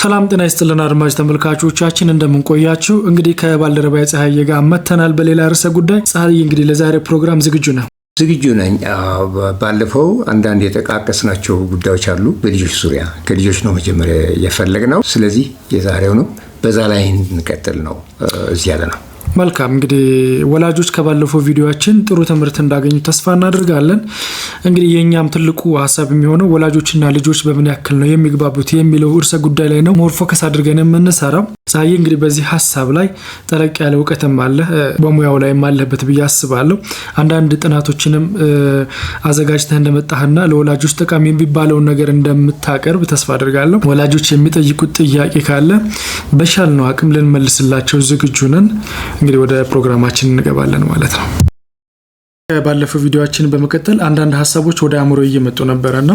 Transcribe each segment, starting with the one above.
ሰላም ጤና ይስጥልን አድማጭ ተመልካቾቻችን እንደምን ቆያችሁ? እንግዲህ ከባልደረባዬ ፀሐዬ ጋር መተናል በሌላ ርዕሰ ጉዳይ። ፀሐዬ እንግዲህ ለዛሬ ፕሮግራም ዝግጁ ነህ? ዝግጁ ነኝ። ባለፈው አንዳንድ የተቃቀስናቸው ጉዳዮች አሉ በልጆች ዙሪያ። ከልጆች ነው መጀመሪያ የፈለግነው። ስለዚህ የዛሬው ነው በዛ ላይ እንቀጥል ነው እዚህ ያለ ነው። መልካም እንግዲህ ወላጆች ከባለፈው ቪዲዮአችን ጥሩ ትምህርት እንዳገኙ ተስፋ እናደርጋለን። እንግዲህ የኛም ትልቁ ሀሳብ የሚሆነው ወላጆችና ልጆች በምን ያክል ነው የሚግባቡት የሚለው ርዕሰ ጉዳይ ላይ ነው ሞር ፎከስ አድርገን የምንሰራው። ፀሐዬ እንግዲህ በዚህ ሀሳብ ላይ ጠለቅ ያለ እውቀትም አለ በሙያው ላይ አለበት ብዬ አስባለሁ። አንዳንድ ጥናቶችንም አዘጋጅተህ እንደመጣህና ለወላጆች ጠቃሚ የሚባለውን ነገር እንደምታቀርብ ተስፋ አድርጋለሁ። ወላጆች የሚጠይቁት ጥያቄ ካለ በቻልነው አቅም ልንመልስላቸው ዝግጁ ነን። እንግዲህ ወደ ፕሮግራማችን እንገባለን ማለት ነው። ባለፈው ቪዲዮአችን በመቀጠል አንዳንድ ሀሳቦች ወደ አእምሮ እየመጡ ነበርና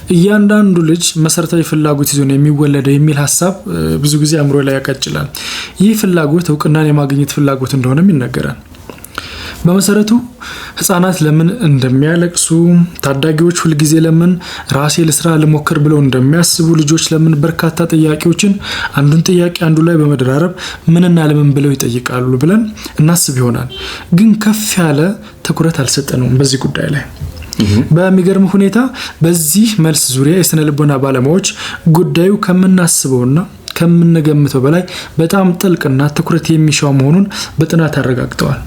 እያንዳንዱ ልጅ መሰረታዊ ፍላጎት ይዞ ነው የሚወለደው የሚል ሀሳብ ብዙ ጊዜ አእምሮ ላይ ያቃጭላል። ይህ ፍላጎት እውቅናን የማግኘት ፍላጎት እንደሆነም ይነገራል። በመሰረቱ ህፃናት ለምን እንደሚያለቅሱ፣ ታዳጊዎች ሁልጊዜ ለምን ራሴ ለስራ ልሞክር ብለው እንደሚያስቡ፣ ልጆች ለምን በርካታ ጥያቄዎችን አንዱን ጥያቄ አንዱ ላይ በመደራረብ ምንና ለምን ብለው ይጠይቃሉ ብለን እናስብ ይሆናል። ግን ከፍ ያለ ትኩረት አልሰጠነውም በዚህ ጉዳይ ላይ። በሚገርም ሁኔታ በዚህ መልስ ዙሪያ የስነ ልቦና ባለሙያዎች ጉዳዩ ከምናስበውና ከምንገምተው በላይ በጣም ጥልቅና ትኩረት የሚሻው መሆኑን በጥናት አረጋግጠዋል።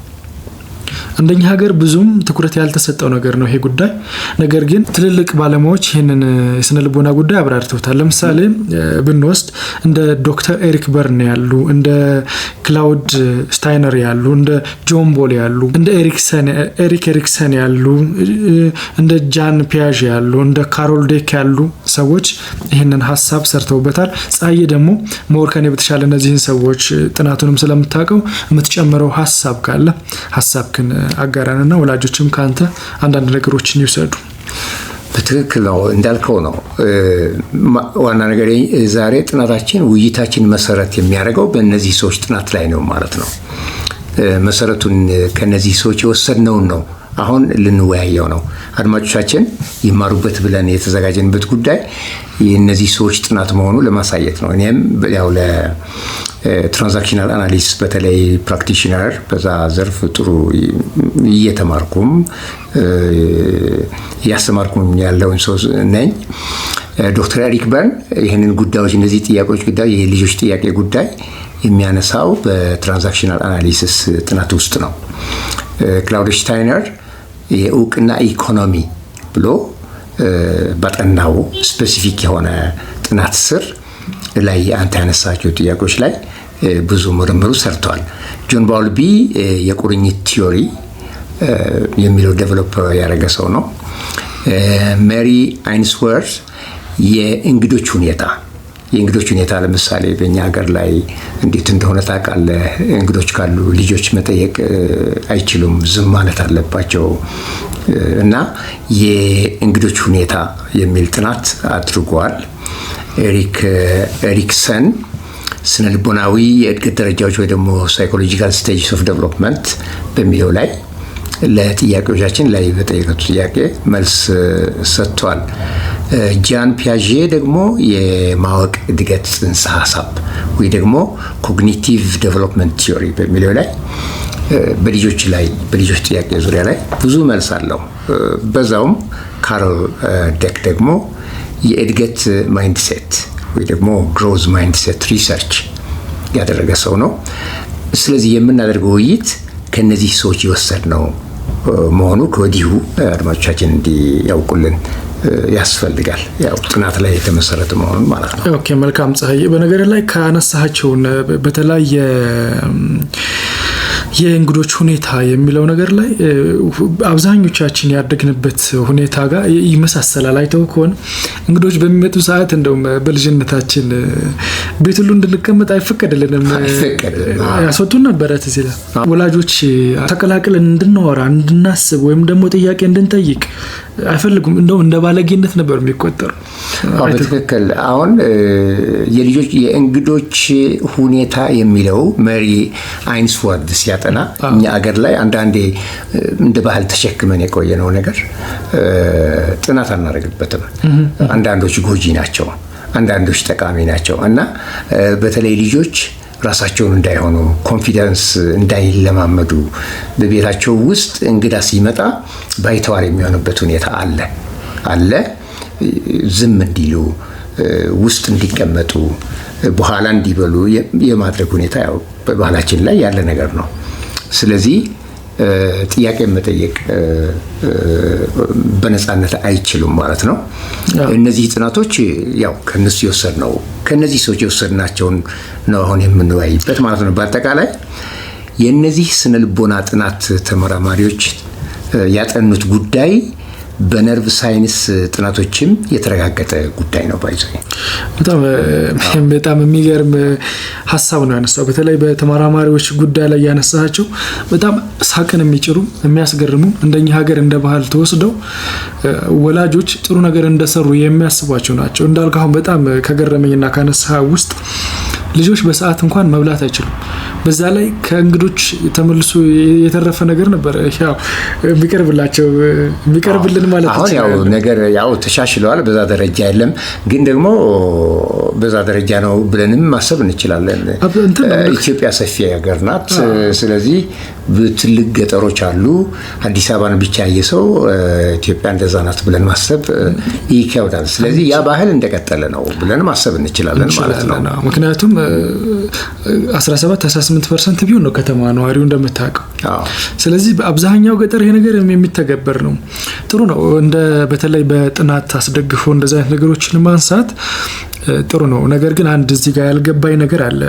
እንደኛ ሀገር ብዙም ትኩረት ያልተሰጠው ነገር ነው ይሄ ጉዳይ። ነገር ግን ትልልቅ ባለሙያዎች ይህንን የስነ ልቦና ጉዳይ አብራርተውታል። ለምሳሌ ብንወስድ እንደ ዶክተር ኤሪክ በርን ያሉ፣ እንደ ክላውድ ስታይነር ያሉ፣ እንደ ጆን ቦል ያሉ፣ እንደ ኤሪክ ኤሪክሰን ያሉ፣ እንደ ጃን ፒያዥ ያሉ፣ እንደ ካሮል ዴክ ያሉ ሰዎች ይህንን ሀሳብ ሰርተውበታል። ፀሐዬ ደግሞ ሞር ከኔ በተሻለ እነዚህን ሰዎች ጥናቱንም ስለምታውቀው የምትጨምረው ሀሳብ ካለ ሀሳብክን አጋራንና ወላጆችም ካንተ አንዳንድ ነገሮችን ይወሰዱ። በትክክል ነው እንዳልከው ነው። ዋና ነገር ዛሬ ጥናታችን ውይይታችን መሰረት የሚያደርገው በእነዚህ ሰዎች ጥናት ላይ ነው ማለት ነው። መሰረቱን ከነዚህ ሰዎች የወሰድነውን ነው አሁን ልንወያየው ነው። አድማጮቻችን ይማሩበት ብለን የተዘጋጀንበት ጉዳይ የእነዚህ ሰዎች ጥናት መሆኑ ለማሳየት ነው። እኔም ያው ለትራንዛክሽናል አናሊሲስ በተለይ ፕራክቲሽነር በዛ ዘርፍ ጥሩ እየተማርኩም እያስተማርኩም ያለውን ሰው ነኝ። ዶክተር ኤሪክ በርን ይህንን ጉዳዮች እነዚህ ጥያቄዎች ጉዳይ የልጆች ጥያቄ ጉዳይ የሚያነሳው በትራንዛክሽናል አናሊሲስ ጥናት ውስጥ ነው። ክላውድ ስታይነር የእውቅና ኢኮኖሚ ብሎ በጠናው ስፔሲፊክ የሆነ ጥናት ስር ላይ አንተ ያነሳቸው ጥያቄዎች ላይ ብዙ ምርምሩ ሰርተዋል። ጆን ባውልቢ የቁርኝት ቲዮሪ የሚለው ዴቨሎፕ ያደረገ ሰው ነው። ሜሪ አይንስወርዝ የእንግዶች ሁኔታ ለምሳሌ በእኛ ሀገር ላይ እንዴት እንደሆነ ታውቃለህ። እንግዶች ካሉ ልጆች መጠየቅ አይችሉም፣ ዝም ማለት አለባቸው እና የእንግዶች ሁኔታ የሚል ጥናት አድርጓል። ኤሪክሰን ስነ ልቦናዊ የእድገት ደረጃዎች ወይ ደግሞ ሳይኮሎጂካል ስቴጅስ ኦፍ ዴቨሎፕመንት በሚለው ላይ ለጥያቄዎቻችን ላይ በጠየቁት ጥያቄ መልስ ሰጥቷል። ጃን ፒያዤ ደግሞ የማወቅ እድገት ጽንሰ ሀሳብ ወይ ደግሞ ኮግኒቲቭ ዴቨሎፕመንት ቲዮሪ በሚለው ላይ በልጆች ጥያቄ ዙሪያ ላይ ብዙ መልስ አለው። በዛውም ካሮል ዴክ ደግሞ የእድገት ማይንድሴት ወይ ደግሞ ግሮዝ ማይንድሴት ሪሰርች ያደረገ ሰው ነው። ስለዚህ የምናደርገው ውይይት ከነዚህ ሰዎች የወሰድነው መሆኑ ከወዲሁ አድማጮቻችን እንዲያውቁልን ያስፈልጋል። ያው ጥናት ላይ የተመሰረተ መሆኑን ማለት ነው። ኦኬ መልካም ፀሐዬ፣ በነገር ላይ ካነሳቸውን በተለያየ የእንግዶች ሁኔታ የሚለው ነገር ላይ አብዛኞቻችን ያደግንበት ሁኔታ ጋር ይመሳሰላል። አይተው ከሆነ እንግዶች በሚመጡ ሰዓት እንደውም በልጅነታችን ቤት ሁሉ እንድንቀመጥ አይፈቀድልንም፣ ያስወጡን ነበረ። ትዝ ይላል። ወላጆች ተቀላቅለን እንድናወራ እንድናስብ ወይም ደግሞ ጥያቄ እንድንጠይቅ አይፈልጉም። እንደውም እንደ ባለጌነት ነበር የሚቆጠሩ። በትክክል አሁን የእንግዶች ሁኔታ የሚለው ሜሪ አይንስወርዝ ሲያጠና እኛ አገር ላይ አንዳንዴ እንደ ባህል ተሸክመን የቆየነው ነገር ጥናት አናደርግበትም። አንዳንዶች ጎጂ ናቸው፣ አንዳንዶች ጠቃሚ ናቸው እና በተለይ ልጆች ራሳቸውን እንዳይሆኑ ኮንፊደንስ እንዳይለማመዱ በቤታቸው ውስጥ እንግዳ ሲመጣ ባይተዋር የሚሆንበት ሁኔታ አለ ዝም እንዲሉ ውስጥ እንዲቀመጡ በኋላ እንዲበሉ የማድረግ ሁኔታ ያው በባህላችን ላይ ያለ ነገር ነው። ስለዚህ ጥያቄ መጠየቅ በነፃነት አይችሉም ማለት ነው። እነዚህ ጥናቶች ያው ከነዚህ ሰዎች የወሰድናቸውን ነው አሁን የምንወያይበት ማለት ነው። በአጠቃላይ የነዚህ ስነ ልቦና ጥናት ተመራማሪዎች ያጠኑት ጉዳይ በነርቭ ሳይንስ ጥናቶችም የተረጋገጠ ጉዳይ ነው። በጣም የሚገርም ሀሳብ ነው ያነሳው። በተለይ በተመራማሪዎች ጉዳይ ላይ ያነሳቸው በጣም ሳቅን የሚጭሩ የሚያስገርሙ እንደኛ ሀገር እንደ ባህል ተወስደው ወላጆች ጥሩ ነገር እንደሰሩ የሚያስቧቸው ናቸው። እንዳልከው በጣም ከገረመኝና ካነሳ ውስጥ ልጆች በሰዓት እንኳን መብላት አይችሉም። በዛ ላይ ከእንግዶች ተመልሶ የተረፈ ነገር ነበር ያው የሚቀርብልን ማለት ነው። አሁን ያው ነገር ያው ተሻሽለዋል። በዛ ደረጃ የለም ግን ደግሞ በዛ ደረጃ ነው ብለንም ማሰብ እንችላለን። ኢትዮጵያ ሰፊ ሀገር ናት። ስለዚህ ትልቅ ገጠሮች አሉ። አዲስ አበባን ብቻ ያየሰው ኢትዮጵያ እንደዛ ናት ብለን ማሰብ ይከብዳል። ስለዚህ ያ ባህል እንደቀጠለ ነው ብለን ማሰብ እንችላለን ማለት ነው። ምክንያቱም 17-18% ቢሆን ነው ከተማ ነዋሪው እንደምታውቀው። ስለዚህ በአብዛኛው ገጠር ይሄ ነገር የሚተገበር ነው። ጥሩ ነው። በተለይ በጥናት አስደግፎ እንደዛ አይነት ነገሮችን ማንሳት ጥሩ ነው። ነገር ግን አንድ እዚህ ጋር ያልገባኝ ነገር አለ።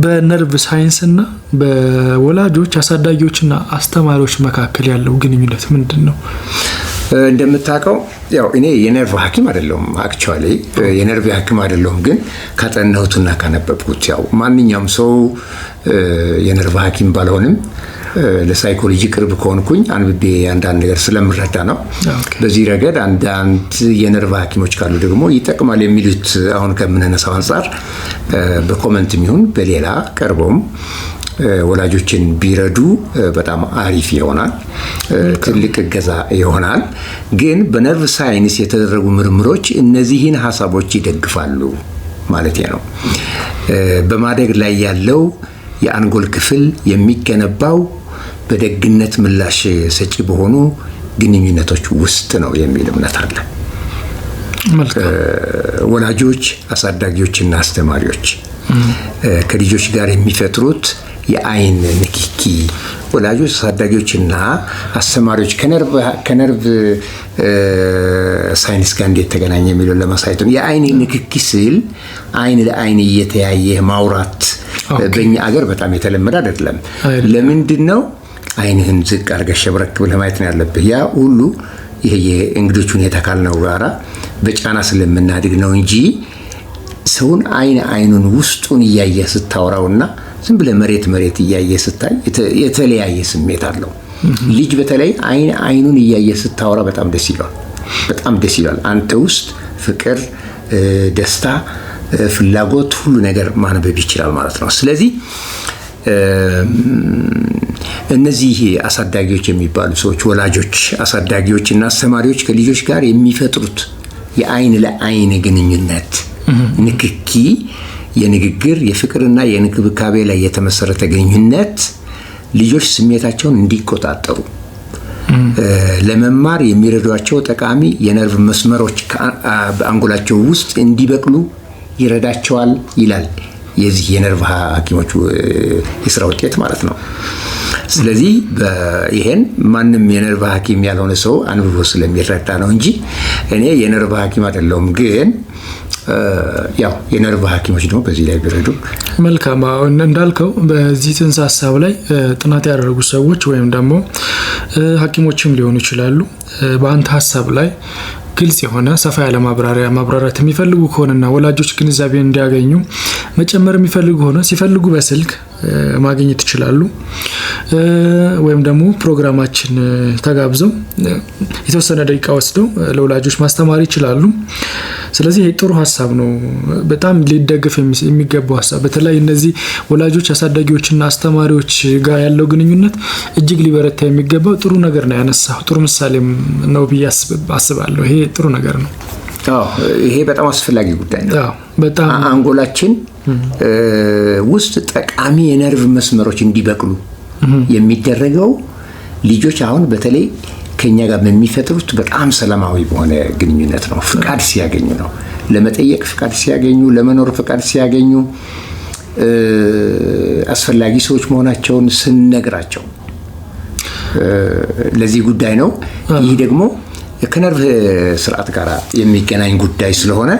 በነርቭ ሳይንስና በወላጆች አሳዳጊዎችና አስተማሪዎች መካከል ያለው ግንኙነት ምንድነው? እንደምታውቀው ያው እኔ የነርቭ ሐኪም አይደለሁም። አክቹአሊ የነርቭ ሐኪም አይደለሁም። ግን ካጠናሁትና ካነበብኩት ያው ማንኛውም ሰው የነርቭ ሐኪም ባልሆንም ለሳይኮሎጂ ቅርብ ከሆንኩኝ አንብቤ አንዳንድ ነገር ስለምረዳ ነው። በዚህ ረገድ አንዳንድ የነርቭ ሐኪሞች ካሉ ደግሞ ይጠቅማል የሚሉት አሁን ከምንነሳው አንፃር በኮመንትም ይሁን በሌላ ቀርበውም ወላጆችን ቢረዱ በጣም አሪፍ ይሆናል። ትልቅ እገዛ ይሆናል። ግን በነርቭ ሳይንስ የተደረጉ ምርምሮች እነዚህን ሐሳቦች ይደግፋሉ ማለት ነው። በማደግ ላይ ያለው የአንጎል ክፍል የሚገነባው በደግነት ምላሽ ሰጪ በሆኑ ግንኙነቶች ውስጥ ነው የሚል እምነት አለ። ወላጆች፣ አሳዳጊዎችና አስተማሪዎች ከልጆች ጋር የሚፈጥሩት የአይን ንክኪ ወላጆች፣ አሳዳጊዎችና አስተማሪዎች ከነርቭ ሳይንስ ጋር እንዴት ተገናኘ የሚለውን ለማሳየት ነው። የአይን ንክኪ ስል አይን ለአይን እየተያየ ማውራት በእኛ አገር በጣም የተለመደ አይደለም። ለምንድን ነው? አይንህን ዝቅ አድርገህ ሸብረክ ብለህ ማየት ነው ያለብህ። ያ ሁሉ ይሄ የእንግዶች ሁኔታ ካልነው ጋራ በጫና ስለምናድግ ነው እንጂ ሰውን አይኑን ውስጡን እያየ ስታወራውና ዝም ብለህ መሬት እያየ ስታይ የተለያየ ስሜት አለው። ልጅ በተለይ አይኑን እያየ ስታወራ በጣም ደስ ይላል። አንተ ውስጥ ፍቅር፣ ደስታ፣ ፍላጎት ሁሉ ነገር ማንበብ ይችላል ማለት ነው። ስለዚህ እነዚህ አሳዳጊዎች የሚባሉ ሰዎች ወላጆች፣ አሳዳጊዎች እና አስተማሪዎች ከልጆች ጋር የሚፈጥሩት የአይን ለአይን ግንኙነት ንክኪ የንግግር የፍቅርና የንክብካቤ ላይ የተመሰረተ ግንኙነት ልጆች ስሜታቸውን እንዲቆጣጠሩ ለመማር የሚረዷቸው ጠቃሚ የነርቭ መስመሮች በአንጎላቸው ውስጥ እንዲበቅሉ ይረዳቸዋል ይላል የዚህ የነርቭ ሐኪሞች የሥራ ውጤት ማለት ነው። ስለዚህ ይሄን ማንም የነርቭ ሐኪም ያልሆነ ሰው አንብቦ ስለሚረዳ ነው እንጂ እኔ የነርቭ ሐኪም አይደለሁም። ግን ያው የነርቭ ሐኪሞች ደግሞ በዚህ ላይ ቢረዱ መልካም። እንዳልከው በዚህ ጽንሰ ሐሳብ ላይ ጥናት ያደረጉ ሰዎች ወይም ደግሞ ሐኪሞችም ሊሆኑ ይችላሉ በአንተ ሐሳብ ላይ ግልጽ የሆነ ሰፋ ያለ ማብራሪያት የሚፈልጉ ከሆነና ወላጆች ግንዛቤ እንዲያገኙ መጨመር የሚፈልጉ ሆነ ሲፈልጉ በስልክ ማግኘት ይችላሉ። ወይም ደግሞ ፕሮግራማችን ተጋብዘው የተወሰነ ደቂቃ ወስደው ለወላጆች ማስተማር ይችላሉ። ስለዚህ ጥሩ ሐሳብ ነው። በጣም ሊደገፍ የሚገባው ሐሳብ። በተለይ እነዚህ ወላጆች፣ አሳዳጊዎችና አስተማሪዎች ጋር ያለው ግንኙነት እጅግ ሊበረታ የሚገባው ጥሩ ነገር ነው ያነሳው። ጥሩ ምሳሌም ነው ብዬ አስባለሁ። ይሄ ጥሩ ነገር ነው። ይሄ በጣም አስፈላጊ ጉዳይ ነው። በጣም አንጎላችን ውስጥ ጠቃሚ የነርቭ መስመሮች እንዲበቅሉ የሚደረገው ልጆች አሁን በተለይ ከኛ ጋር በሚፈጥሩት በጣም ሰላማዊ በሆነ ግንኙነት ነው። ፍቃድ ሲያገኙ ነው። ለመጠየቅ ፍቃድ ሲያገኙ፣ ለመኖር ፍቃድ ሲያገኙ፣ አስፈላጊ ሰዎች መሆናቸውን ስንነግራቸው ለዚህ ጉዳይ ነው። ይህ ደግሞ ከነርቭ ስርዓት ጋር የሚገናኝ ጉዳይ ስለሆነ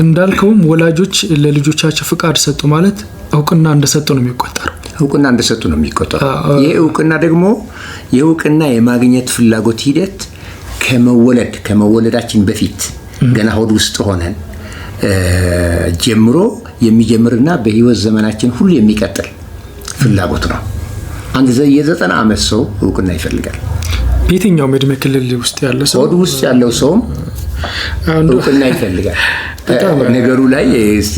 እንዳልከውም ወላጆች ለልጆቻቸው ፍቃድ ሰጡ ማለት እውቅና እንደሰጡ ነው የሚቆጠረው። እውቅና እንደሰጡ ነው የሚቆጠረው። ይህ እውቅና ደግሞ የእውቅና የማግኘት ፍላጎት ሂደት ከመወለዳችን በፊት ገና ሆድ ውስጥ ሆነን ጀምሮ የሚጀምርና በህይወት ዘመናችን ሁሉ የሚቀጥል ፍላጎት ነው። አንድ የ90 ዓመት ሰው እውቅና ይፈልጋል። የትኛውም እድሜ ክልል ውስጥ ያለ ሰው ሆድ ውስጥ ያለው ሰው እውቅና ይፈልጋል። ነገሩ ላይ እስቲ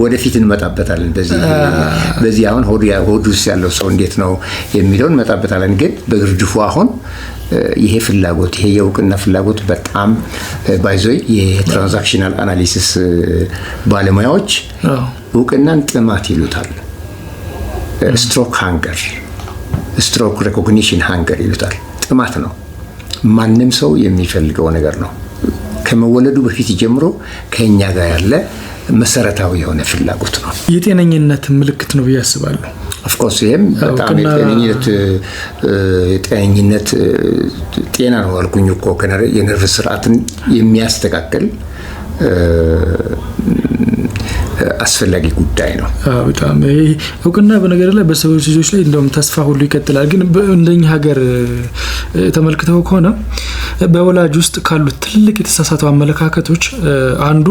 ወደፊት እንመጣበታለን። በዚህ አሁን ሆድ ውስጥ ያለው ሰው እንዴት ነው የሚለውን እንመጣበታለን። ግን በግርድፉ አሁን ይሄ ፍላጎት ይሄ የእውቅና ፍላጎት በጣም ባይዞይ የትራንዛክሽናል አናሊሲስ ባለሙያዎች እውቅናን ጥማት ይሉታል። ስትሮክ ሃንገር፣ ስትሮክ ሬኮግኒሽን ሃንገር ይሉታል። ጥማት ነው። ማንም ሰው የሚፈልገው ነገር ነው። ከመወለዱ በፊት ጀምሮ ከኛ ጋር ያለ መሰረታዊ የሆነ ፍላጎት ነው። የጤነኝነት ምልክት ነው ብዬ አስባለሁ። ኦፍ ኮርስ ይሄም በጣም የጤነኝነት ጤና ነው አልኩኝ እኮ የነርቭ ስርዓትን የሚያስተካክል አስፈላጊ ጉዳይ ነው። በጣም እውቅና በነገር ላይ በሰዎች ልጆች ላይ እንደውም ተስፋ ሁሉ ይቀጥላል። ግን እንደኛ ሀገር ተመልክተው ከሆነ በወላጅ ውስጥ ካሉት ትልቅ የተሳሳቱ አመለካከቶች አንዱ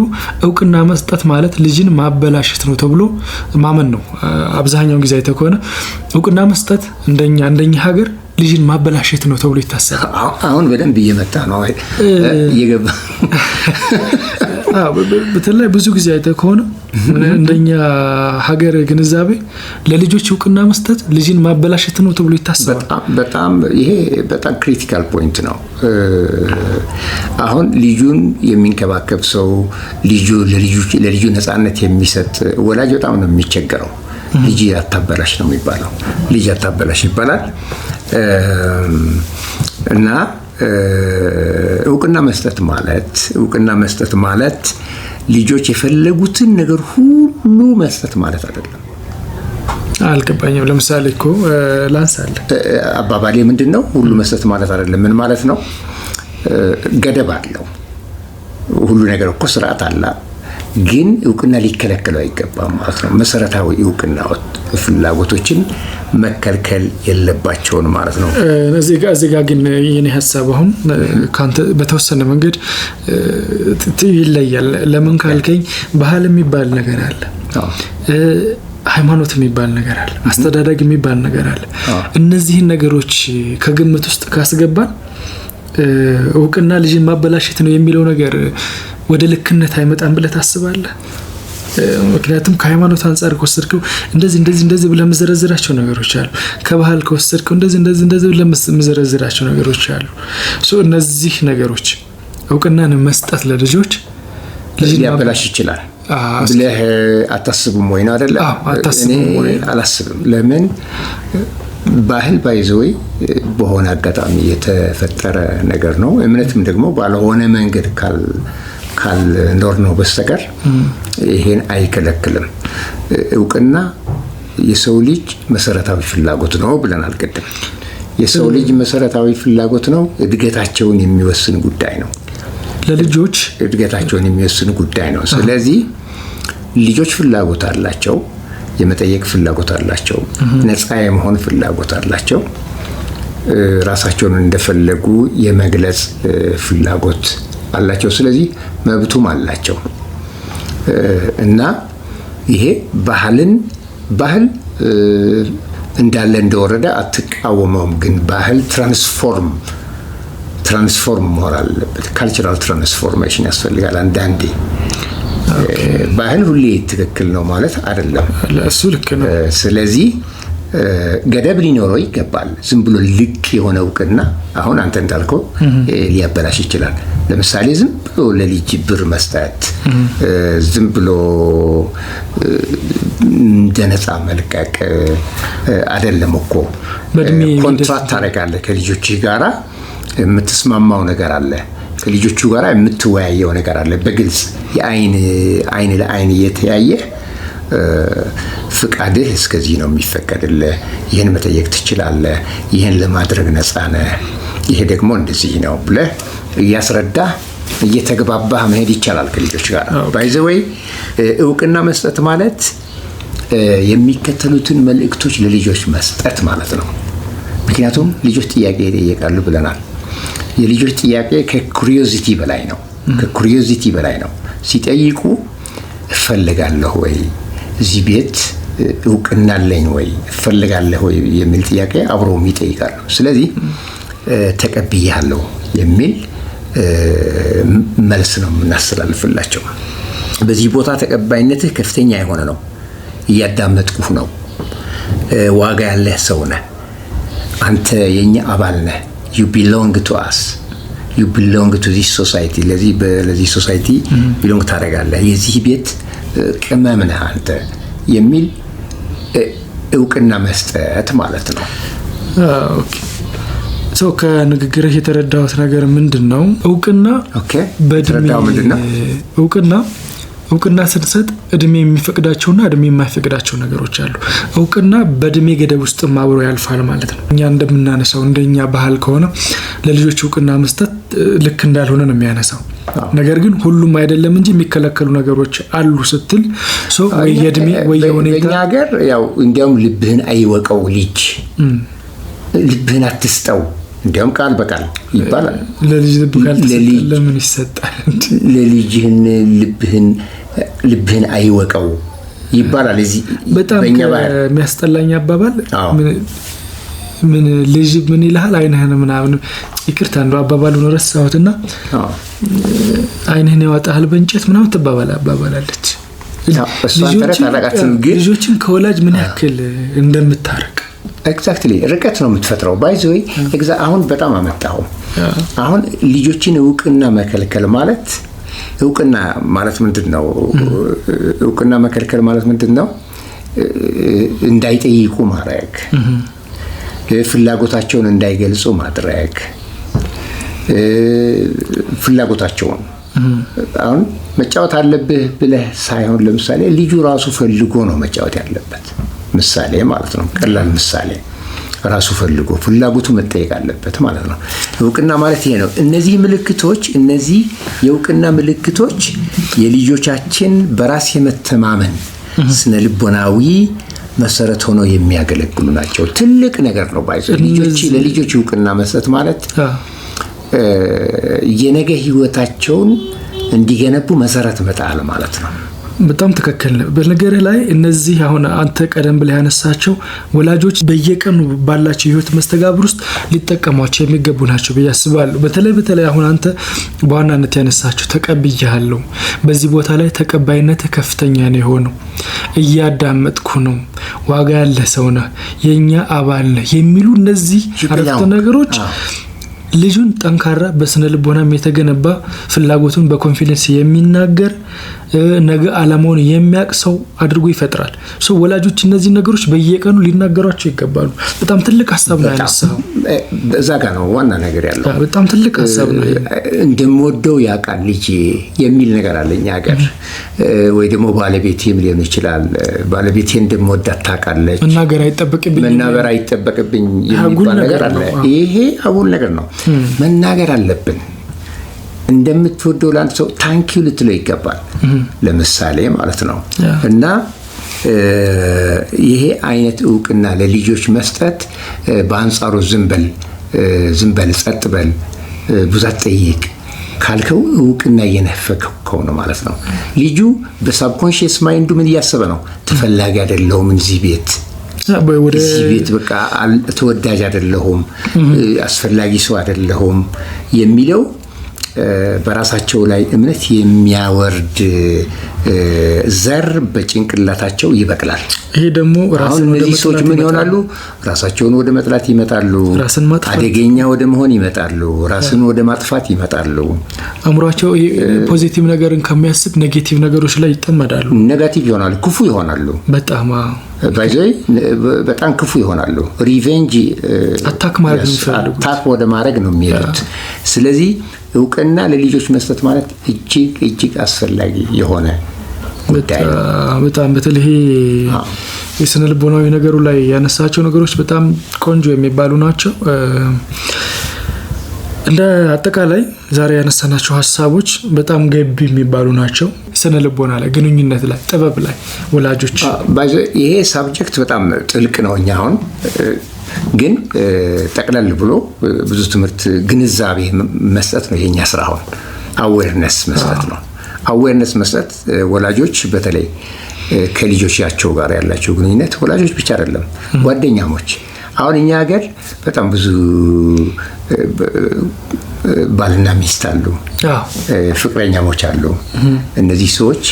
እውቅና መስጠት ማለት ልጅን ማበላሸት ነው ተብሎ ማመን ነው። አብዛኛውን ጊዜ አይተህ ከሆነ እውቅና መስጠት እንደኛ ሀገር ልጅን ማበላሸት ነው ተብሎ ይታሰባል። አሁን በደንብ እየመጣ ነው እየገባ በተለይ ብዙ ጊዜ አይተህ ከሆነ እንደኛ ሀገር ግንዛቤ ለልጆች እውቅና መስጠት ልጅን ማበላሸት ነው ተብሎ ይታሰባል። በጣም ይሄ በጣም ክሪቲካል ፖይንት ነው። አሁን ልጁን የሚንከባከብ ሰው ለልጁ ነፃነት የሚሰጥ ወላጅ በጣም ነው የሚቸገረው። ልጅ አታበላሽ ነው የሚባለው። ልጅ አታበላሽ ይባላል እና እውቅና መስጠት ማለት ልጆች የፈለጉትን ነገር ሁሉ መስጠት ማለት አይደለም። አልገባኝም። ለምሳሌ እኮ ላንሳለ አባባሌ ምንድነው? ሁሉ መስጠት ማለት አይደለም። ምን ማለት ነው? ገደብ አለው። ሁሉ ነገር እኮ ስርዓት አለ። ግን እውቅና ሊከለከለው አይገባም ማለት ነው። መሰረታዊ እውቅና ፍላጎቶችን መከልከል የለባቸውን ማለት ነው። እዚህ ጋር ግን የኔ ሀሳብ አሁን ካንተ በተወሰነ መንገድ ይለያል። ለምን ካልከኝ ባህል የሚባል ነገር አለ፣ ሃይማኖት የሚባል ነገር አለ፣ አስተዳደግ የሚባል ነገር አለ። እነዚህን ነገሮች ከግምት ውስጥ ካስገባን እውቅና ልጅን ማበላሸት ነው የሚለው ነገር ወደ ልክነት አይመጣም ብለህ ታስባለህ? ምክንያቱም ከሃይማኖት አንፃር ከወሰድከው እንደዚህ ብለህ መዘረዝራቸው ነገሮች አሉ። ከባህል ከወሰድከው እንደዚህ ብለህ መዘረዝራቸው ነገሮች አሉ። እነዚህ ነገሮች እውቅናን መስጠት ለልጆች ሊያበላሽ ይችላል ብለህ አታስብም ወይ ነው አይደለ? እኔ አላስብም። ለምን ባህል ባይዘው በሆነ አጋጣሚ የተፈጠረ ነገር ነው። እምነትም ደግሞ ባልሆነ መንገድ ካልኖር ነው በስተቀር ይሄን አይከለክልም። እውቅና የሰው ልጅ መሰረታዊ ፍላጎት ነው ብለናል ቅድም። የሰው ልጅ መሰረታዊ ፍላጎት ነው። እድገታቸውን የሚወስን ጉዳይ ነው። ለልጆች እድገታቸውን የሚወስን ጉዳይ ነው። ስለዚህ ልጆች ፍላጎት አላቸው፣ የመጠየቅ ፍላጎት አላቸው፣ ነፃ የመሆን ፍላጎት አላቸው፣ ራሳቸውን እንደፈለጉ የመግለጽ ፍላጎት አላቸው። ስለዚህ መብቱም አላቸው እና ይሄ ባህል እንዳለ እንደወረደ አትቃወመውም። ግን ባህል ትራንስፎርም መሆን አለበት። ካልቸራል ትራንስፎርሜሽን ያስፈልጋል። አንዳንዴ ባህል ሁሌ ትክክል ነው ማለት አይደለም። እሱ ልክ ነው። ስለዚህ ገደብ ሊኖረው ይገባል። ዝም ብሎ ልቅ የሆነ እውቅና አሁን አንተ እንዳልከው ሊያበላሽ ይችላል። ለምሳሌ ዝም ብሎ ለልጅ ብር መስጠት፣ ዝም ብሎ እንደነፃ መልቀቅ አይደለም እኮ። ኮንትራክት ታደርጋለህ ከልጆች ጋራ፣ የምትስማማው ነገር አለ፣ ከልጆቹ ጋራ የምትወያየው ነገር አለ። በግልጽ አይን ለአይን እየተያየ ፍቃድህ እስከዚህ ነው የሚፈቀድልህ፣ ይህን መጠየቅ ትችላለህ፣ ይህን ለማድረግ ነፃ ነህ፣ ይሄ ደግሞ እንደዚህ ነው ብለህ እያስረዳህ እየተግባባህ መሄድ ይቻላል ከልጆች ጋር። ባይ ዘ ዌይ እውቅና መስጠት ማለት የሚከተሉትን መልእክቶች ለልጆች መስጠት ማለት ነው። ምክንያቱም ልጆች ጥያቄ ይጠይቃሉ ብለናል። የልጆች ጥያቄ ከኩሪዮሲቲ በላይ ነው። ከኩሪዮሲቲ በላይ ነው። ሲጠይቁ እፈልጋለሁ ወይ፣ እዚህ ቤት እውቅና አለኝ ወይ፣ እፈልጋለሁ ወይ የሚል ጥያቄ አብረውም ይጠይቃሉ። ስለዚህ ተቀብያለሁ የሚል መልስ ነው የምናስተላልፍላቸው። በዚህ ቦታ ተቀባይነትህ ከፍተኛ የሆነ ነው፣ እያዳመጥኩህ ነው፣ ዋጋ ያለህ ሰው ነህ፣ አንተ የኛ አባል ነህ፣ you belong to us, you belong to this society፣ ለዚህ ሶሳይቲ ቢሎንግ ታደርጋለህ፣ የዚህ ቤት ቅመም ነህ አንተ የሚል እውቅና መስጠት ማለት ነው። ኦኬ ሶ ከንግግርህ የተረዳሁት ነገር ምንድነው? እውቅና እውቅና ስንሰጥ እድሜ የሚፈቅዳቸውና እድሜ የማይፈቅዳቸው ነገሮች አሉ። እውቅና በእድሜ ገደብ ውስጥ አብሮ ያልፋል ማለት ነው። እኛ እንደምናነሳው እንደኛ ባህል ከሆነ ለልጆች እውቅና መስጠት ልክ እንዳልሆነ ነው የሚያነሳው። ነገር ግን ሁሉም አይደለም እንጂ የሚከለከሉ ነገሮች አሉ ስትል ወይ የእድሜ ወይ የሁኔታ በእኛ ሀገር ያው እንዲያውም ልብህን አይወቀው ልጅ፣ ልብህን አትስጠው እንዲያውም ቃል በቃል ይባላል። ለልጅ ልብ ካልተሰጠ ለምን ይሰጣል? ለልጅህን ልብህን አይወቀው ይባላል። እዚህ በጣም የሚያስጠላኝ አባባል ምን ልጅ ምን ይልሃል አይንህን ምናምን፣ ይቅርታ እንደው አባባሉን ረሳሁትና አይንህን ያወጣሃል በእንጨት ምናምን አባባላለች። ልጆችን ከወላጅ ምን ያክል እንደምታረቅ ኤግዛክትሊ ርቀት ነው የምትፈጥረው። ባይ ዘ ዌይ አሁን በጣም አመጣው። አሁን ልጆችን እውቅና መከልከል ማለት እውቅና ማለት ምንድነው? እውቅና መከልከል ማለት ምንድነው? እንዳይጠይቁ ማድረግ፣ ፍላጎታቸውን እንዳይገልጹ ማድረግ፣ ፍላጎታቸውን አሁን መጫወት አለብህ ብለህ ሳይሆን ለምሳሌ ልጁ ራሱ ፈልጎ ነው መጫወት ያለበት። ምሳሌ ማለት ነው፣ ቀላል ምሳሌ። ራሱ ፈልጎ ፍላጎቱ መጠየቅ አለበት ማለት ነው። እውቅና ማለት ይሄ ነው። እነዚህ ምልክቶች፣ እነዚህ የእውቅና ምልክቶች የልጆቻችን በራስ የመተማመን ስነ ልቦናዊ መሰረት ሆነው የሚያገለግሉ ናቸው። ትልቅ ነገር ነው። ለልጆች እውቅና መስጠት ማለት የነገ ህይወታቸውን እንዲገነቡ መሰረት መጣል ማለት ነው። በጣም ትክክል ነው። በነገር ላይ እነዚህ አሁን አንተ ቀደም ብለህ ያነሳቸው ወላጆች በየቀኑ ባላቸው ህይወት መስተጋብር ውስጥ ሊጠቀሟቸው የሚገቡ ናቸው ብዬ አስባለሁ። በተለይ አሁን አንተ በዋናነት ያነሳቸው ተቀብያለሁ፣ በዚህ ቦታ ላይ ተቀባይነት ከፍተኛ ነው የሆነው፣ እያዳመጥኩ ነው፣ ዋጋ ያለ ሰው ነህ፣ የኛ አባል ነህ የሚሉ እነዚህ አረፍተ ነገሮች ልጁን ጠንካራ በስነ ልቦናም የተገነባ ፍላጎቱን በኮንፊደንስ የሚናገር ነገ ዓላማውን የሚያቅሰው አድርጎ ይፈጥራል። ወላጆች እነዚህ ነገሮች በየቀኑ ሊናገሯቸው ይገባሉ። በጣም ትልቅ ሐሳብ ነው ያነሳው። እዛ ጋር ነው ዋና ነገር ያለው። በጣም ትልቅ ሐሳብ ነው። እንደምወደው ያውቃል ልጅ የሚል ነገር አለኝ ሀገር። ወይ ደግሞ ባለቤቴም ሊሆን ይችላል፣ ባለቤቴ እንደምወዳት ታውቃለች፣ መናገር አይጠበቅብኝ የሚባል ነገር አለ። ይሄ አጉል ነገር ነው። መናገር አለብን። እንደምትወደው ለአንድ ሰው ታንኪዩ ልትለው ይገባል፣ ለምሳሌ ማለት ነው። እና ይሄ አይነት እውቅና ለልጆች መስጠት በአንጻሩ ዝም በል ጸጥ በል ብዙ አትጠይቅ ካልከው እውቅና እየነፈከው ነው ማለት ነው። ልጁ በሳብኮንሺየስ ማይንዱ ምን እያሰበ ነው? ተፈላጊ አይደለሁም እዚህ ቤት በቃ ተወዳጅ አይደለሁም፣ አስፈላጊ ሰው አይደለሁም የሚለው በራሳቸው ላይ እምነት የሚያወርድ ዘር በጭንቅላታቸው ይበቅላል። ይሄ ደግሞ አሁን እነዚህ ሰዎች ምን ይሆናሉ? ራሳቸውን ወደ መጥላት ይመጣሉ። አደገኛ ወደ መሆን ይመጣሉ። ራስን ወደ ማጥፋት ይመጣሉ። አእምሯቸው ፖዚቲቭ ነገርን ከሚያስብ ኔጌቲቭ ነገሮች ላይ ይጠመዳሉ። ኔጋቲቭ ይሆናሉ። ክፉ ይሆናሉ። በጣም ክፉ ይሆናሉ። ሪቬንጅ አታክ ማድረግ ነው የሚፈልጉት። አታክ ወደ ማድረግ ነው የሚሄዱት። ስለዚህ እውቅና ለልጆች መስጠት ማለት እጅግ አስፈላጊ የሆነ ጉዳይ ነው። በጣም በተለይ የስነ ልቦናዊ ነገሩ ላይ ያነሳቸው ነገሮች በጣም ቆንጆ የሚባሉ ናቸው። እንደ አጠቃላይ ዛሬ ያነሳናቸው ሀሳቦች በጣም ገቢ የሚባሉ ናቸው። ስነ ልቦና ላይ፣ ግንኙነት ላይ፣ ጥበብ ላይ ወላጆች ይሄ ሳብጀክት በጣም ጥልቅ ነው። እኛ አሁን ግን ጠቅለል ብሎ ብዙ ትምህርት ግንዛቤ መስጠት ነው የኛ ስራ። አሁን አዌርነስ መስጠት ነው። አዌርነስ መስጠት ወላጆች በተለይ ከልጆቻቸው ጋር ያላቸው ግንኙነት ወላጆች ብቻ አይደለም፣ ጓደኛሞች። አሁን እኛ ሀገር በጣም ብዙ ባልና ሚስት አሉ፣ ፍቅረኛሞች አሉ። እነዚህ ሰዎች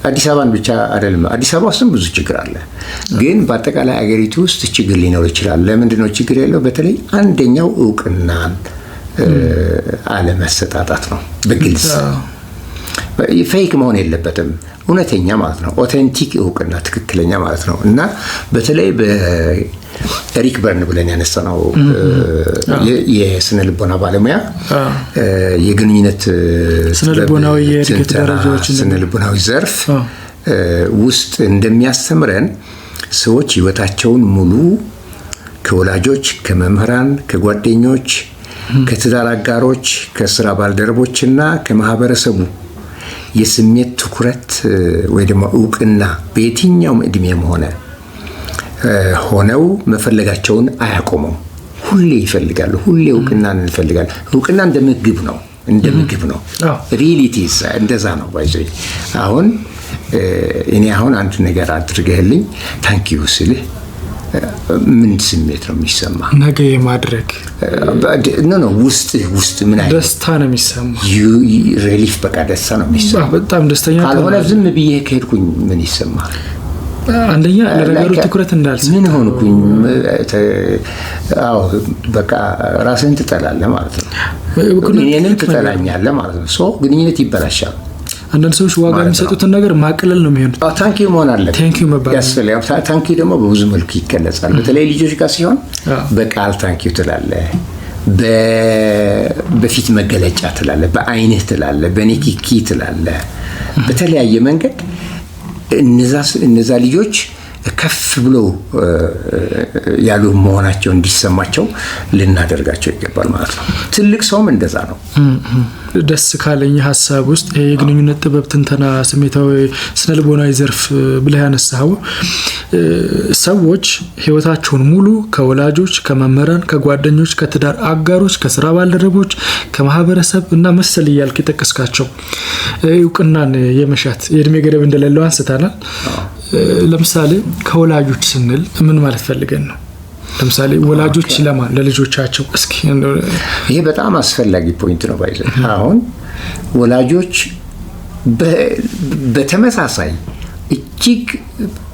አዲስ አበባን ብቻ አይደለም፣ አዲስ አበባ ውስጥም ብዙ ችግር አለ። ግን በአጠቃላይ አገሪቱ ውስጥ ችግር ሊኖር ይችላል። ለምንድን ነው ችግር ያለው? በተለይ አንደኛው እውቅናን አለመሰጣጣት ነው። በግልጽ ፌክ መሆን የለበትም፣ እውነተኛ ማለት ነው። ኦቴንቲክ እውቅና፣ ትክክለኛ ማለት ነው። እና በተለይ በኤሪክ በርን ብለን ያነሳነው የስነ ልቦና ባለሙያ የግንኙነት ስነ ልቦናዊ የእድገት ደረጃዎች ስነ ልቦናዊ ዘርፍ ውስጥ እንደሚያስተምረን ሰዎች ህይወታቸውን ሙሉ ከወላጆች፣ ከመምህራን፣ ከጓደኞች፣ ከትዳር አጋሮች፣ ከስራ ባልደረቦችና ከማህበረሰቡ የስሜት ትኩረት ወይ ደግሞ እውቅና በየትኛውም እድሜም ሆነው መፈለጋቸውን አያቆሙም። ሁሌ ይፈልጋሉ። ሁሌ እውቅናን እንፈልጋለን። እውቅና እንደ ምግብ ነው። ሪሊቲስ እንደዛ ነው። ባይዘይ አሁን እኔ አሁን አንድ ነገር አድርገህልኝ ታንኪዩ ስልህ ምን ስሜት ነው የሚሰማ? ነገ የማድረግ ነው ውስጥ ምን አይነት ደስታ ነው የሚሰማ? ሪሊፍ፣ በቃ ደስታ ነው የሚሰማ። በጣም ደስተኛ ካልሆነ ዝም ብዬ ከሄድኩኝ ምን ይሰማል? አንደኛ ለነገሩ ትኩረት እንዳልሰጥ ምን ሆንኩኝ? በቃ ራስህን ትጠላለህ ማለት ነው። እኔንም ትጠላኛለህ ማለት ነው። ሶ ግንኙነት ይበላሻል። አንዳንድ ሰዎች ዋጋ የሚሰጡትን ነገር ማቅለል ነው የሚሆነው። ታንኪዩ መሆን አለበት። ታንኪዩ መባል ያስፈልጋል። ታንኪዩ ደግሞ በብዙ መልኩ ይገለጻል። በተለይ ልጆች ጋር ሲሆን በቃል ታንኪዩ ትላለህ፣ በፊት መገለጫ ትላለህ፣ በአይንህ ትላለህ፣ በኒኪኪ ትላለህ። በተለያየ መንገድ እነዛ ልጆች ከፍ ብለው ያሉ መሆናቸው እንዲሰማቸው ልናደርጋቸው ይገባል ማለት ነው። ትልቅ ሰውም እንደዛ ነው። ደስ ካለኝ ሀሳብ ውስጥ የግንኙነት ጥበብ፣ ትንተና፣ ስሜታዊ ስነ ልቦናዊ ዘርፍ ብለህ ያነሳው ሰዎች ህይወታቸውን ሙሉ ከወላጆች፣ ከመምህራን፣ ከጓደኞች፣ ከትዳር አጋሮች፣ ከስራ ባልደረቦች፣ ከማህበረሰብ እና መሰል እያልክ የጠቀስካቸው እውቅናን የመሻት የእድሜ ገደብ እንደሌለው አንስተናል። ለምሳሌ ከወላጆች ስንል ምን ማለት ፈልገን ነው? ለምሳሌ ወላጆች ለማን? ለልጆቻቸው። እስኪ ይሄ በጣም አስፈላጊ ፖይንት ነው። ባይዘ አሁን ወላጆች በተመሳሳይ እጅግ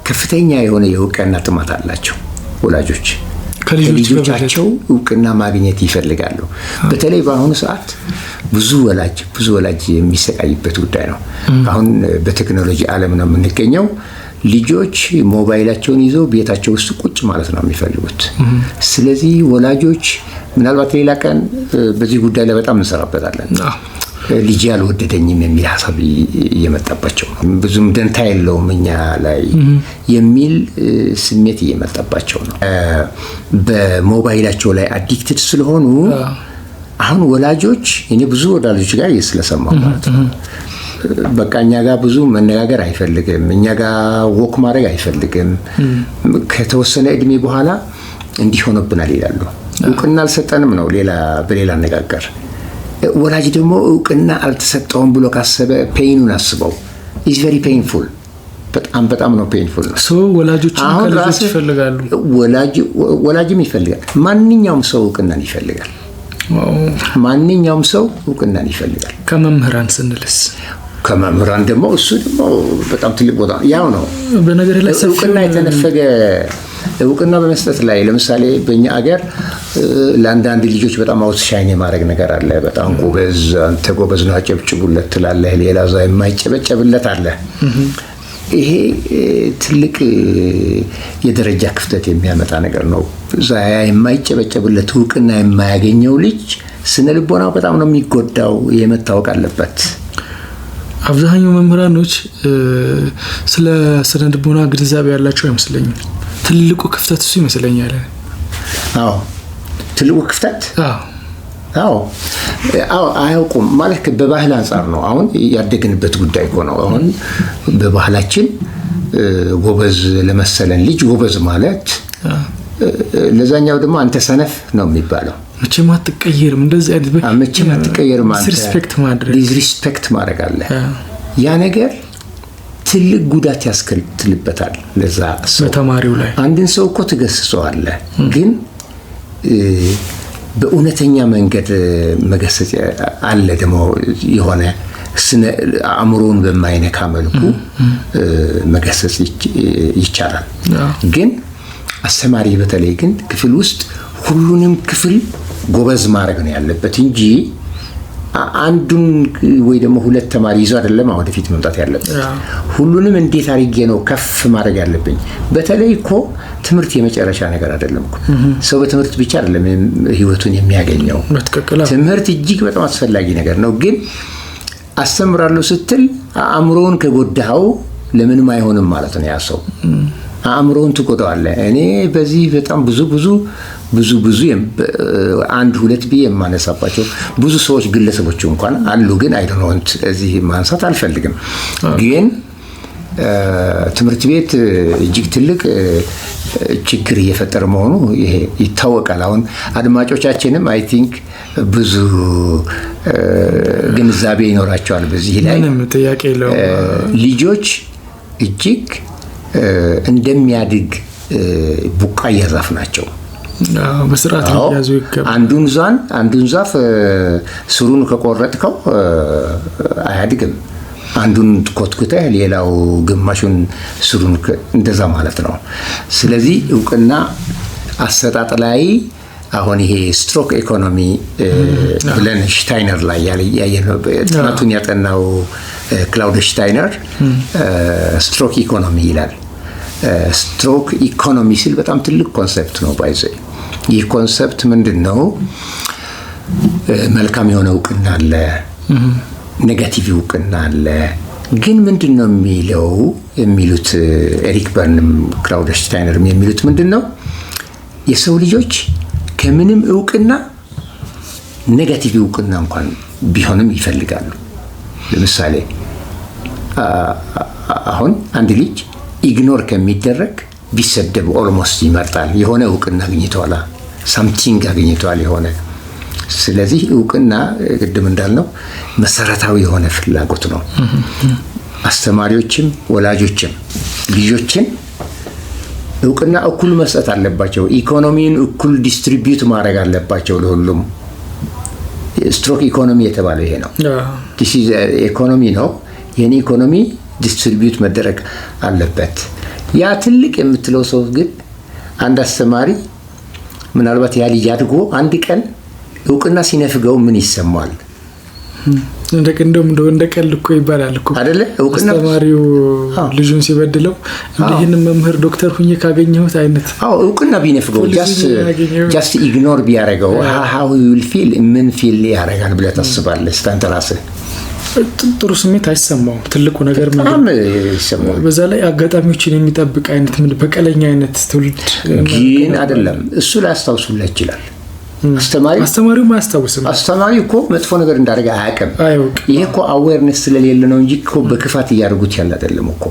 ከፍተኛ የሆነ የእውቅና ጥማት አላቸው። ወላጆች ከልጆቻቸው እውቅና ማግኘት ይፈልጋሉ። በተለይ በአሁኑ ሰዓት ብዙ ወላጅ የሚሰቃይበት ጉዳይ ነው። አሁን በቴክኖሎጂ ዓለም ነው የምንገኘው። ልጆች ሞባይላቸውን ይዘው ቤታቸው ውስጥ ቁጭ ማለት ነው የሚፈልጉት። ስለዚህ ወላጆች ምናልባት ሌላ ቀን በዚህ ጉዳይ ላይ በጣም እንሰራበታለን። ልጅ ያልወደደኝም የሚል ሀሳብ እየመጣባቸው ነው። ብዙም ደንታ የለውም እኛ ላይ የሚል ስሜት እየመጣባቸው ነው። በሞባይላቸው ላይ አዲክትድ ስለሆኑ አሁን ወላጆች እኔ ብዙ ወላጆች ጋር ስለሰማሁ ማለት ነው በቃ እኛ ጋር ብዙ መነጋገር አይፈልግም፣ እኛ ጋር ወክ ማድረግ አይፈልግም። ከተወሰነ እድሜ በኋላ እንዲሆነብናል ይላሉ። እውቅና አልሰጠንም ነው በሌላ አነጋገር። ወላጅ ደግሞ እውቅና አልተሰጠውም ብሎ ካሰበ ፔይኑን አስበው። ኢዝ ቬሪ ፔይንፉል። በጣም ነው ፔይንፉል ነው። ወላጆችም ከልጆች ይፈልጋሉ። ወላጅም ይፈልጋል። ማንኛውም ሰው እውቅናን ይፈልጋል። ማንኛውም ሰው እውቅናን ይፈልጋል። ከመምህራን ስንልስ ከመምህራን ደግሞ እሱ ደግሞ በጣም ትልቅ ቦታ ያው ነው። በነገር ላይ እውቅና የተነፈገ እውቅና በመስጠት ላይ ለምሳሌ በእኛ አገር ለአንዳንድ ልጆች በጣም አውትሻይን የማድረግ ነገር አለ። በጣም ጎበዝ፣ አንተ ጎበዝ ነው አጨብጭቡለት ትላለህ፣ ሌላ እዛ የማይጨበጨብለት አለ። ይሄ ትልቅ የደረጃ ክፍተት የሚያመጣ ነገር ነው። እዛ የማይጨበጨብለት እውቅና የማያገኘው ልጅ ስነ ልቦናው በጣም ነው የሚጎዳው። ይሄ መታወቅ አለበት። አብዛኛው መምህራኖች ስለ ስነ ልቦና ግንዛቤ ያላቸው አይመስለኝም። ትልቁ ክፍተት እሱ ይመስለኛል። አዎ ትልቁ ክፍተት አዎ አያውቁም ማለት በባህል አንፃር ነው። አሁን ያደግንበት ጉዳይ እኮ ነው። አሁን በባህላችን ጎበዝ ለመሰለን ልጅ ጎበዝ ማለት ለዛኛው ደግሞ አንተ ሰነፍ ነው የሚባለው። መቼም አትቀየርም፣ እንደዚህ አይነት መቼም አትቀየርም፣ አንተ ዲስሪስፔክት ማድረግ አለ። ያ ነገር ትልቅ ጉዳት ያስከትልበታል ለዛ ሰው በተማሪው ላይ። አንድን ሰው እኮ ትገስጸዋለህ፣ ግን በእውነተኛ መንገድ መገሰጽ አለ። ደግሞ የሆነ አእምሮን በማይነካ መልኩ መገሰጽ ይቻላል። ግን አስተማሪ በተለይ ግን ክፍል ውስጥ ሁሉንም ክፍል ጎበዝ ማድረግ ነው ያለበት እንጂ አንዱን ወይ ደግሞ ሁለት ተማሪ ይዞ አይደለም ወደፊት መምጣት ያለበት። ሁሉንም እንዴት አድርጌ ነው ከፍ ማድረግ ያለብኝ? በተለይ እኮ ትምህርት የመጨረሻ ነገር አይደለም እኮ። ሰው በትምህርት ብቻ አይደለም ህይወቱን የሚያገኘው። ትምህርት እጅግ በጣም አስፈላጊ ነገር ነው። ግን አስተምራለሁ ስትል አእምሮውን ከጎዳኸው ለምንም አይሆንም ማለት ነው። ያ ሰው አእምሮውን ትጎዳዋለህ። እኔ በዚህ በጣም ብዙ አንድ ሁለት ብዬ የማነሳባቸው ብዙ ሰዎች ግለሰቦች እንኳን አሉ። ግን አይ ዶንት ዋንት እዚህ ማንሳት አልፈልግም። ግን ትምህርት ቤት እጅግ ትልቅ ችግር እየፈጠረ መሆኑ ይሄ ይታወቃል። አሁን አድማጮቻችንም አይ ቲንክ ብዙ ግንዛቤ ይኖራቸዋል በዚህ ላይ። ምንም ጥያቄ የለውም። ልጆች እጅግ እንደሚያድግ ቡቃያ ዛፍ ናቸው። በስርዓት ያዙ ይገባል። አንዱን ዛፍ ስሩን ከቆረጥከው አያድግም። አንዱን ኮትኩተህ ሌላው ግማሹን ስሩን እንደዛ ማለት ነው። ስለዚህ እውቅና አሰጣጥ ላይ አሁን ይሄ ስትሮክ ኢኮኖሚ ብለን ሽታይነር ላይ ያየነው ጥናቱን ያጠናው ክላውድ ሽታይነር ስትሮክ ኢኮኖሚ ይላል። ስትሮክ ኢኮኖሚ ሲል በጣም ትልቅ ኮንሰፕት ነው ባይዘ። ይህ ኮንሰፕት ምንድነው? መልካም የሆነ እውቅና አለ፣ ኔጋቲቭ እውቅና አለ። ግን ምንድነው የሚሉት ኤሪክ በርንም ክላውድ ሽታይነርም የሚሉት ምንድነው? የሰው ልጆች ከምንም እውቅና ኔጋቲቭ እውቅና እንኳን ቢሆንም ይፈልጋሉ። ለምሳሌ አሁን አንድ ልጅ ኢግኖር ከሚደረግ ቢሰደብ ኦልሞስት ይመርጣል። የሆነ እውቅና አግኝቷል፣ ሳምቲንግ አግኝቷል የሆነ። ስለዚህ እውቅና ቅድም እንዳልነው መሰረታዊ የሆነ ፍላጎት ነው። አስተማሪዎችም ወላጆችም ልጆችን እውቅና እኩል መስጠት አለባቸው። ኢኮኖሚን እኩል ዲስትሪቢዩት ማድረግ አለባቸው ለሁሉም። ስትሮክ ኢኮኖሚ የተባለው ይሄ ነው። ዲስ ኢዝ ኢኮኖሚ ነው። የኔ ኢኮኖሚ ዲስትሪቢዩት መደረግ አለበት። ያ ትልቅ የምትለው ሰው ግን አንድ አስተማሪ ምናልባት ያ ልጅ አድጎ አንድ ቀን እውቅና ሲነፍገው ምን ይሰማዋል? እንደ ቀልድ እኮ ይባላል እኮ አይደለ? እውቅና አስተማሪው ልጁን ሲበድለው ይሄን መምህር ዶክተር ሁኜ ካገኘሁት አይነት እውቅና ቢነፍገው ጃስት ኢግኖር ቢያደርገው how he will feel ምን ፊል ያደርጋል ብለህ ታስባለህ? ስታንተ ራስህ ጥሩ ስሜት አይሰማውም። ትልቁ ነገር በጣም ይሰማው። በዛ ላይ አጋጣሚዎችን የሚጠብቅ አይነት ምን በቀለኛ አይነት ትውልድ ግን አይደለም። እሱ ላይ አስተዋውሱላ ይችላል። አስተማሪው ማያስታውስም። አስተማሪው እኮ መጥፎ ነገር እንዳደረገ አያውቅም። ይሄ እኮ አዌርነስ ስለሌለ ነው እንጂ እኮ በክፋት እያደረጉት ያለ አይደለም እኮ።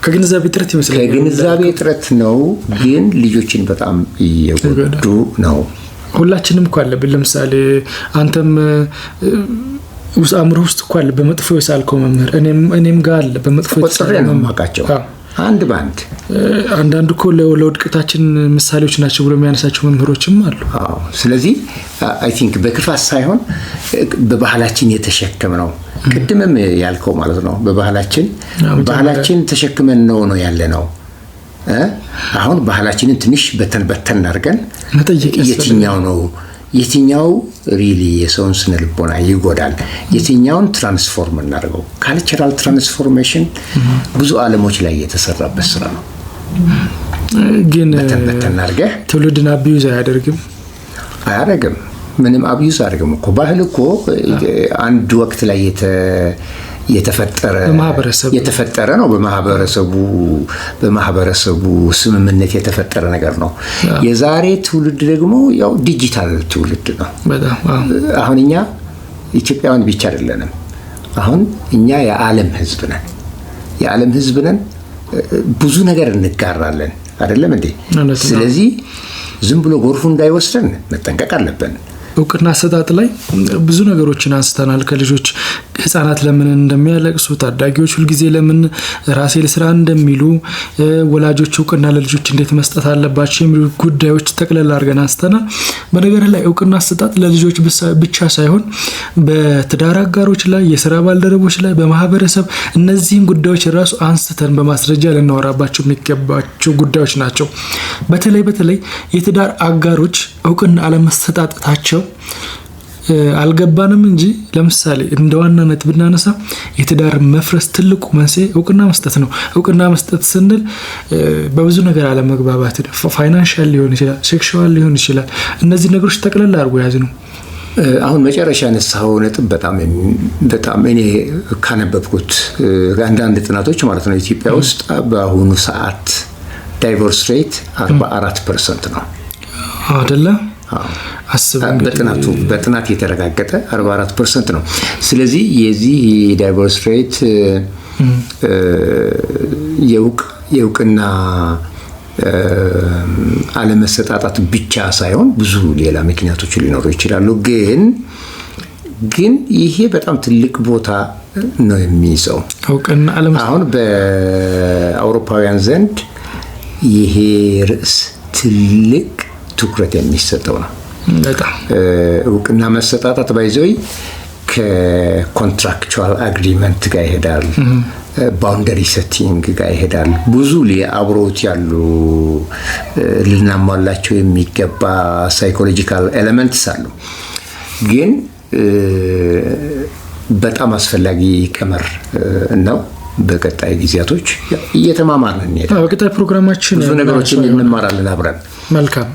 ከግንዛቤ እጥረት ይመስላል። ከግንዛቤ እጥረት ነው። ግን ልጆችን በጣም እየጎዱ ነው። ሁላችንም እኮ አለብን። ለምሳሌ አንተም ውስጥ አእምሮ ውስጥ እኮ አለ በመጥፎ የሳልከው መምህር፣ እኔም ጋር አለ በመጥፎ የሳልከው ነው ማቃቸው አንድ ባንድ። አንዳንዱ እኮ ለውድቀታችን ምሳሌዎች ናቸው ብሎ የሚያነሳቸው መምህሮችም አሉ። ስለዚህ አይ ቲንክ በክፋት ሳይሆን በባህላችን የተሸከምነው ቅድምም ያልከው ማለት ነው። ባህላችን ተሸክመን ነው ያለ ነው። አሁን ባህላችንን ትንሽ በተን አድርገን የትኛው ሪሊ የሰውን ስነ ልቦና ይጎዳል፣ የትኛውን ትራንስፎርም እናደርገው። ካልቸራል ትራንስፎርሜሽን ብዙ ዓለሞች ላይ የተሰራበት ስራ ነው። ግን በተን አድርገህ ትውልድን አቢዩዝ አያደርግም። ምንም አቢዩዝ አያደርግም እኮ። ባህል እኮ አንድ ወቅት ላይ የተፈጠረ ነው። በማህበረሰቡ ስምምነት የተፈጠረ ነገር ነው። የዛሬ ትውልድ ደግሞ ያው ዲጂታል ትውልድ ነው። አሁን እኛ ኢትዮጵያውያን ብቻ አይደለንም። አሁን እኛ የዓለም ህዝብ ነን። ብዙ ነገር እንጋራለን አይደለም እንዴ? ስለዚህ ዝም ብሎ ጎርፉ እንዳይወስደን መጠንቀቅ አለብን። እውቅና አሰጣጥ ላይ ብዙ ነገሮችን አንስተናል። ከልጆች ህፃናት ለምን እንደሚያለቅሱ፣ ታዳጊዎች ሁልጊዜ ለምን ራሴ ለስራ እንደሚሉ፣ ወላጆች እውቅና ለልጆች እንዴት መስጠት አለባቸው የሚሉ ጉዳዮች ጠቅለል አድርገን አንስተናል። በነገር ላይ እውቅና አሰጣጥ ለልጆች ብቻ ሳይሆን በትዳር አጋሮች ላይ፣ የስራ ባልደረቦች ላይ፣ በማህበረሰብ እነዚህን ጉዳዮች ራሱ አንስተን በማስረጃ ልናወራባቸው የሚገባቸው ጉዳዮች ናቸው። በተለይ የትዳር አጋሮች እውቅና አለመሰጣጣታቸው አልገባንም እንጂ ለምሳሌ እንደ ዋናነት ብናነሳ የትዳር መፍረስ ትልቁ መንስኤ እውቅና መስጠት ነው። እውቅና መስጠት ስንል በብዙ ነገር አለመግባባት፣ ፋይናንሻል ሊሆን ይችላል፣ ሴክሹዋል ሊሆን ይችላል። እነዚህ ነገሮች ጠቅለል አድርጎ ያዝ ነው። አሁን መጨረሻ ያነሳው ነጥብ በጣም እኔ ካነበብኩት አንዳንድ ጥናቶች ማለት ነው ኢትዮጵያ ውስጥ በአሁኑ ሰዓት ዳይቮርስ ሬት 44% ነው አይደለ? በጥናት የተረጋገጠ 44% ነው። ስለዚህ የዚህ ዳይቮርስ ሬት የእውቅና አለመሰጣጣት ብቻ ሳይሆን ብዙ ሌላ ምክንያቶች ሊኖሩ ይችላሉ። ግን ይሄ በጣም ትልቅ ቦታ ነው የሚይዘው። አሁን በአውሮፓውያን ዘንድ ይሄ ርዕስ ትልቅ ትኩረት የሚሰጠው ነው። እውቅና መሰጣጣት ባይዘይ ከኮንትራክቹዋል አግሪመንት ጋር ይሄዳል፣ ባውንደሪ ሴቲንግ ጋር ይሄዳል። ብዙ አብሮት ያሉ ልናሟላቸው የሚገባ ሳይኮሎጂካል ኤሌመንትስ አሉ። ግን በጣም አስፈላጊ ቀመር ነው። በቀጣይ ጊዜያቶች እየተማማርን እንሄዳለን። በቀጣይ ፕሮግራማችን ብዙ ነገሮችን እንማራለን አብረን። መልካም።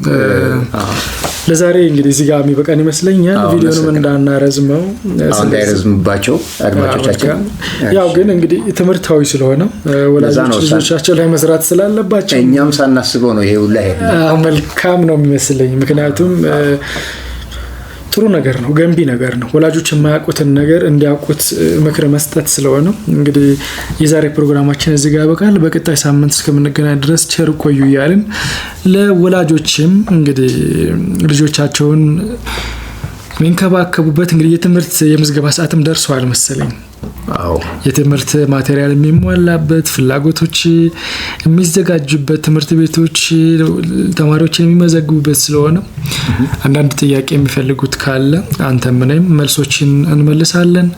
ለዛሬ እንግዲህ እዚህ ጋር የሚበቃን ይመስለኛል። ቪዲዮንም እንዳናረዝመው እንዳይረዝምባቸው አድማጮቻችን። ያው ግን እንግዲህ ትምህርታዊ ስለሆነ ወላጆች ልጆቻቸው ላይ መስራት ስላለባቸው እኛም ሳናስበው ነው ይሄ ሁላ ሄድን። መልካም ነው የሚመስለኝ። ምክንያቱም ጥሩ ነገር ነው፣ ገንቢ ነገር ነው። ወላጆች የማያውቁትን ነገር እንዲያውቁት ምክር መስጠት ስለሆነ እንግዲህ የዛሬ ፕሮግራማችን እዚህ ጋር ያበቃል። በቀጣይ ሳምንት እስከምንገናኝ ድረስ ቸር ቆዩ እያልን ለወላጆችም እንግዲህ ልጆቻቸውን የሚንከባከቡበት እንግዲህ የትምህርት የምዝገባ ሰዓትም ደርሷል መሰለኝ። የትምህርት ማቴሪያል የሚሟላበት፣ ፍላጎቶች የሚዘጋጁበት፣ ትምህርት ቤቶች ተማሪዎችን የሚመዘግቡበት ስለሆነ አንዳንድ ጥያቄ የሚፈልጉት ካለ አንተም እኔም መልሶችን እንመልሳለን።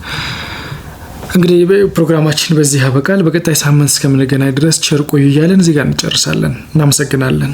እንግዲህ ፕሮግራማችን በዚህ ያበቃል። በቀጣይ ሳምንት እስከምንገናኝ ድረስ ቸር ቆዩ እያለን እዚህ ጋር እንጨርሳለን። እናመሰግናለን።